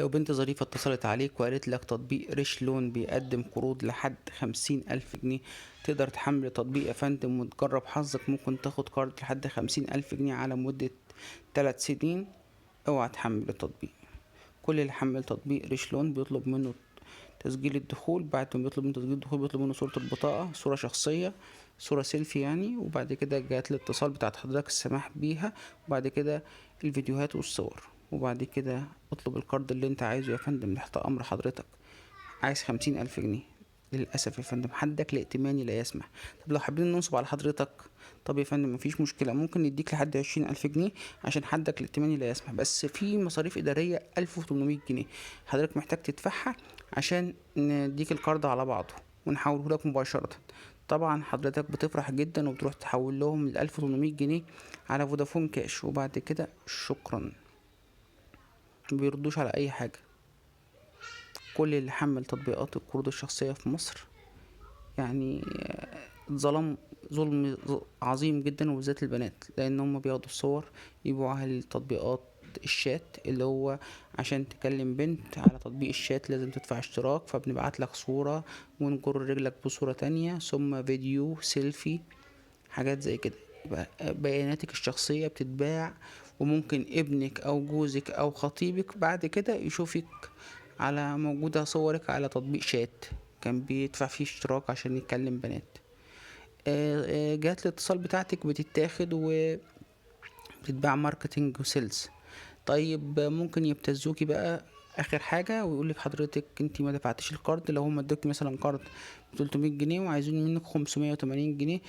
لو بنت ظريفة اتصلت عليك وقالت لك تطبيق ريش لون بيقدم قروض لحد 50,000 جنيه، تقدر تحمل التطبيق يا فندم وتجرب حظك، ممكن تاخد قرض لحد 50,000 جنيه على مدة 3 سنين. اوعى تحمل التطبيق. كل اللي حمل تطبيق ريش لون بيطلب منه تسجيل الدخول. بعد ما بيطلب منه تسجيل الدخول بيطلب منه صورة البطاقة، صورة شخصية، صورة سيلفي يعني، وبعد كده جات الاتصال بتاعت حضرتك السماح بيها، وبعد كده الفيديوهات والصور، وبعد كده اطلب القرض اللي انت عايزه يا فندم تحت امر حضرتك. عايز 50,000 جنيه؟ للأسف يا فندم حدك الائتماني لا يسمح. طب لو حابين ننصب على حضرتك، طب يا فندم مفيش مشكلة، ممكن نديك لحد 20,000 جنيه عشان حدك الائتماني لا يسمح، بس في مصاريف إدارية 1800 جنيه حضرتك محتاج تدفعها عشان نديك القرض على بعضه ونحوله لك مباشرة. طبعا حضرتك بتفرح جدا وبتروح تحول لهم ال1800 جنيه على فودافون كاش، وبعد كده شكرا، مبيردوش على أي حاجة. كل اللي حمل تطبيقات القروض الشخصية في مصر يعني اتظلم ظلم عظيم جدا، وبالذات البنات، لان هم بياخدوا الصور يبيعوها لتطبيقات الشات، اللي هو عشان تكلم بنت على تطبيق الشات لازم تدفع اشتراك، فبنبعت لك صورة ونجر رجلك بصورة تانية ثم فيديو سيلفي، حاجات زي كده. يبقى بياناتك الشخصية بتتباع، وممكن ابنك او جوزك او خطيبك بعد كده يشوفك على موجودة صورك على تطبيق شات كان بيدفع فيه اشتراك عشان يتكلم بنات. جهات الاتصال بتاعتك بتتاخد وبتتباع ماركتينج وسيلز. طيب ممكن يبتزوكي بقى اخر حاجة ويقولك حضرتك انتي ما دفعتش القرض. لو هم ادوكي مثلا قرض ب300 جنيه وعايزين منك 580 جنيه،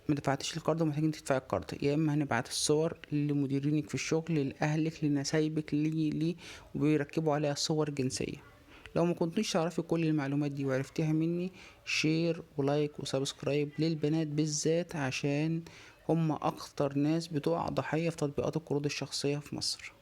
ما دفعتش القرض ومحتاجين تدفعي القرض، يا اما هنبعت الصور لمديرينك في الشغل، لاهلك، لنسايبك، لي وبيركبوا عليها صور جنسية. لو ما كنتيش تعرفي كل المعلومات دي وعرفتيها مني، شير ولايك وسبسكرايب للبنات بالذات، عشان هم اكتر ناس بتقع ضحية في تطبيقات القروض الشخصية في مصر.